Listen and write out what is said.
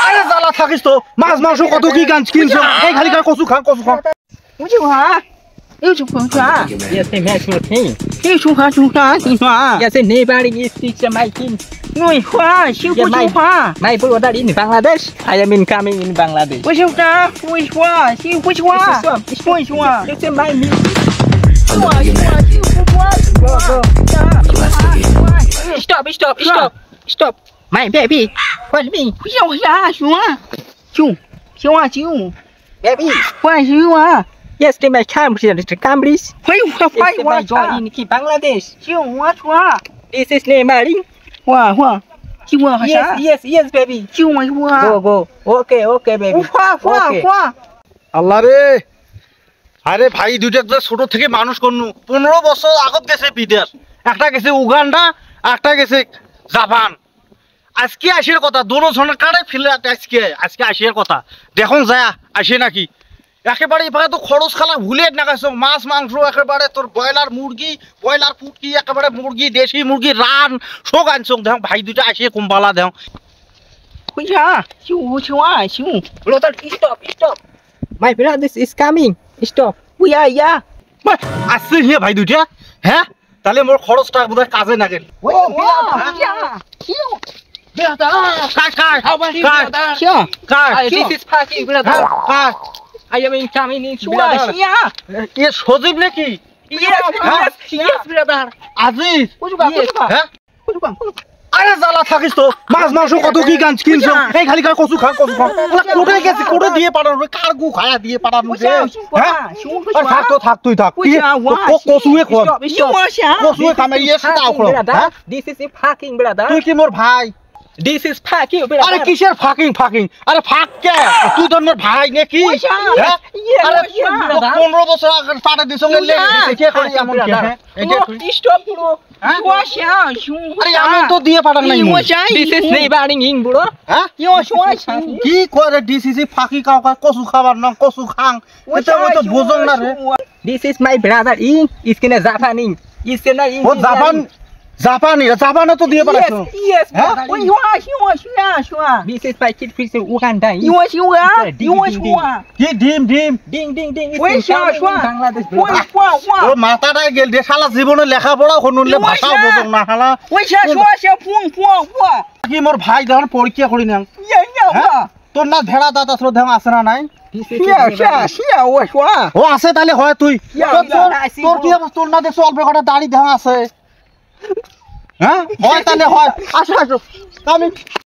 আরে জ্বালা থাকিস তো মাছ মাংস কত কি গান কিনছ এই খালি কচু খা我就哈，又就碰啥？ Yes, they match with me. 又出哈出啥？你说啊？ Yes, nobody is teacher my king. 我花，修不出花。 My brother in Bangladesh. I am incoming in Bangladesh. 我修啥？我花，修不出花。我修啊。 This is my me. 我修不出花。 Stop, stop, stop, stop. My baby, follow me. 不要啥修啊？修啊修。 Baby. 我修啊。 Yes, they might come here to Cambridge. 会我会 Yes, 我 my joy 啥？ in Bangladesh. 修我出啊。 This is Neymar. 我修我啥 Yes,？yes, yes, baby. 修我修啊。 Go, go. Okay, okay, baby. 花。 আল্লাহ রে আরে ভাই দুইটা তো ছোট থেকে মানুষ করনু 15 বছর আগত গেছে বিদেশ একটা গেছে উগান্ডা একটা গেছে জাপান আজকে আসের কথা দুনো জনের কাড়ে ফিলে আজকে আসের কথা দেখুন যায় আসে নাকি একেবারে এভাবে তো খরচ খালা ভুলে না গেছো মাছ মাংস একেবারে তোর ব্রয়লার মুরগি ব্রয়লার ফুটকি একেবারে মুরগি দেশি মুরগি রান সব আনছো দেখো ভাই দুইটা আসে কুম্বালা দেখো 回啥？修啊修。 Brother, stop, stop. My brother is coming. Stop. 不要呀。 আসছে হে ভাই দুইটা হ্যাঁ তাহলে মোর খরচটা বোধহয় কাজে না গেল 我呀修。 Brother. কাট修。 This is parking, brother. I am incoming in 修啊 brother. 修呀。 এ সজীব নাকি Yes, brother. আজিজ 我就干。 হ্যাঁ 我就干。 আরে জ্বালা থাকিস তো মাছ মাংস কত কি গান কিনছ এই খালি কচু খা কোটে গেছে কোটে দিয়ে পাঠানো কার গু খায়া দিয়ে পাঠানো যে হ্যাঁ আর থাক তুই থাক কচুয়ে খা 修我啥？ কচুয়ে খামে ইয়ে সেটা আখড় brother. This is parking, brother. তুই কি মোর ভাই This is parking, আরে brother. কিসের ফাকিং আরে ফাক কে তুই তো মোর ভাই নাকি হ্যাঁ আরে 15 বছর আগে পাঠা দিছ লে কে করি এমন কে হ্যাঁ এটা Stop, bro. 我啥修？ আরে আমি তো দিয়ে পাঠান নাই我啥？ This is neighboring in, bro. হ্যাঁ 我说修。 কি করে ডিসিসি ফাঁকি কাও কচু খাবার না কচু খাং এটা মই তো বুঝং না রে This is my brother in. Is in Japan in. Is in ও জাপানে তো দিয়ে পাঠাছো Yes, Huh? brother. 我修啊修啊修啊修啊。 This is my kid fish in Uganda. 我修啊，我修啊， কি ডিম Ding, ding, ding. It's 我 in 想 coming 说 in Bangladesh, 我 brother. ও 我 মাথাটাই গেল রে শালা জীবনে লেখাপড়া হনুনলে ভাষাও বুঝং না শালা 我想说想我 কি মোর ভাই যখন পরীক্ষা করি না 呀 তোর না ভেড়া দাদা শ্রদ্ধা দেহ আছে না নাই This is 是我说 ও আছে তাহলে হয় তুই ইয়া, তোর কি অবস্থা তোর না দেখছো অল্প কটা দাড়ি দেহ আছে হ্যাঁ হয় তাহলে হয় আসো আমি